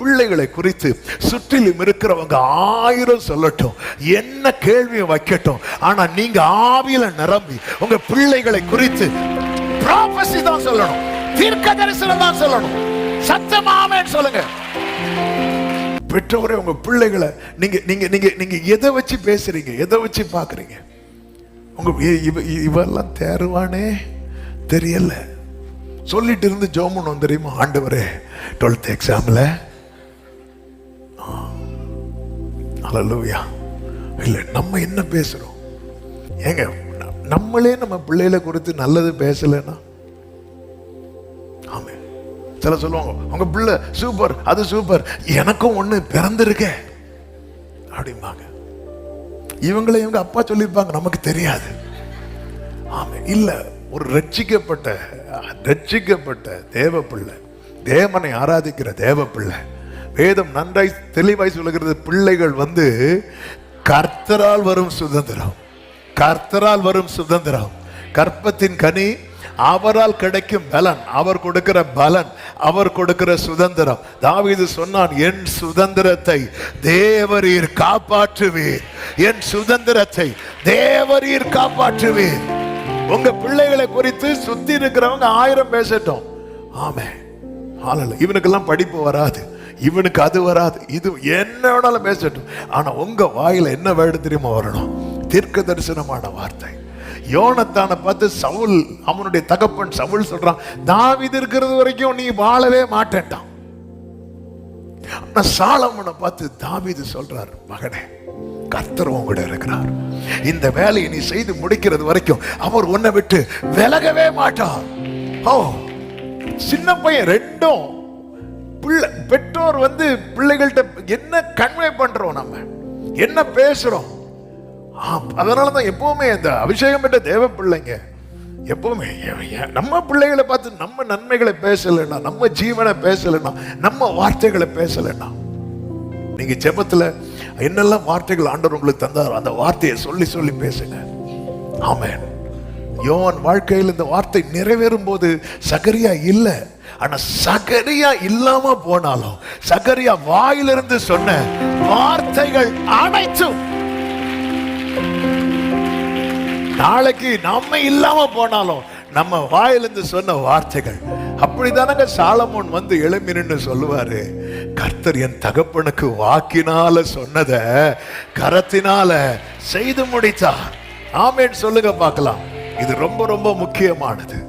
பிள்ளைகளை குறித்து சுற்றிலும் இருக்கிறவங்க 1000 சொல்லட்டும், என்ன கேள்வியை வைக்கட்டும், ஆனா நீங்க ஆவியில நிரம்பி உங்க பிள்ளைகளை குறித்து ப்ராபசி தான் சொல்லணும், தீர்க்க தரிசனம் தான் சொல்லணும். சத்தமாமேன்னு சொல்லுங்க. பெற்றோரே, உங்க பிள்ளைகளை நீங்க நீங்க நீங்க நீங்க எதை வச்சு பேசுறீங்க, எதை வச்சு பாக்குறீங்க? உங்க இவெல்லாம் தேர்வானே தெரியல சொல்லிட்டு இருந்து ஜோமனும் தெரியுமா, ஆண்டவரே 12th எக்ஸாம்ல ஹல்லேலூயா. இல்ல நம்ம என்ன பேசுறோம்? ஏங்க, நம்மளே நம்ம பிள்ளைகளை குறித்து நல்லது பேசலன்னா, ஆமே சில சொல்லுவாங்க உங்க பிள்ளை சூப்பர், அது சூப்பர், எனக்கும் ஒண்ணு பிறந்திருக்க அப்படிம்பாங்க. இவங்களை இவங்க அப்பா சொல்லியிருப்பாங்க, நமக்கு தெரியாது. ஆமே இல்ல, ஒரு ரட்சிக்கப்பட்ட தேவ பிள்ளை, தேவனை ஆராதிக்கிற தேவ பிள்ளை, வேதம் நன்றாய் தெளிவாய் சொல்லுகிறது, பிள்ளைகள் கர்த்தரால் வரும் சுதந்திரம், கர்த்தரால் வரும் சுதந்திரம், கற்பத்தின் கனி அவரால் கிடைக்கும் பலன், அவர் கொடுக்கிற பலன், அவர் கொடுக்கிற சுதந்திரம். தாவீது சொன்னான், என் சுதந்திரத்தை தேவரீர் காப்பாற்றுவீர், என் சுதந்திரத்தை தேவரீர் காப்பாற்றுவீர். உங்க பிள்ளைகளை குறித்து சுத்தி இருக்கிறவங்க 1000 பேசட்டும். ஆமே, இவனுக்கெல்லாம் படிப்பு வராது, இவனுக்கு அது வராது, இது என்ன வேணாலும் பேசட்டும், ஆனா உங்க வாயில என்ன வேர்டு தெரியுமா வரணும்? தீர்க்க தரிசனமான வார்த்தை. யோனத்தானை பார்த்து சவுல், அவனுடைய தகப்பன் சவுல் சொல்றான், தாவீது இருக்கிறது வரைக்கும் நீ வாழவே மாட்டேன்டான். ஆனா சாலமோனை பார்த்து தாவீது சொல்றார், மகனே கர்த்தர் உன்கூட இருக்கிறார், இந்த வேலையை நீ செய்து முடிக்கிறது வரைக்கும் அவர் உன்னை விட்டு விலகவே மாட்டார். ஓ, சின்ன பையன் ரெண்டும் பிள்ளை. பெற்றோர் பிள்ளைகள்கிட்ட என்ன கன்வே பண்றோம், நம்ம என்ன பேசுறோம்? அதனாலதான் எப்பவுமே இந்த அபிஷேகம் பெற்ற தேவ பிள்ளைங்க எப்பவுமே நம்ம பிள்ளைகளை பார்த்து நம்ம நன்மைகளை பேசலைன்னா, நம்ம ஜீவனை பேசலைன்னா, நம்ம வார்த்தைகளை பேசலைன்னா, நீங்க ஜெபத்துல என்னெல்லாம் வார்த்தைகள் ஆண்டவர் உங்களுக்கு தந்தார், அந்த வார்த்தையை சொல்லி சொல்லி பேசுங்க. ஆமென். யோவான் வாழ்க்கையில் இந்த வார்த்தை நிறைவேறும் போது சகரியா இல்ல, ஆனா சகரியா இல்லாம போனாலும் சகரியா வாயிலிருந்து சொன்ன வார்த்தைகள் அனைத்தும் நாளைக்கு நம்ம இல்லாம போனாலும் நம்ம வாயிலிருந்து சொன்ன வார்த்தைகள். அப்படிதானங்க சாலமோன் எழும்பி நின்று சொல்லுவாரு, கர்த்தர் என் தகப்பனுக்கு வாக்கினால சொன்னத கரத்தினால செய்து முடித்தார். ஆமென் சொல்லுங்க பார்க்கலாம். இது ரொம்ப ரொம்ப முக்கியமானது.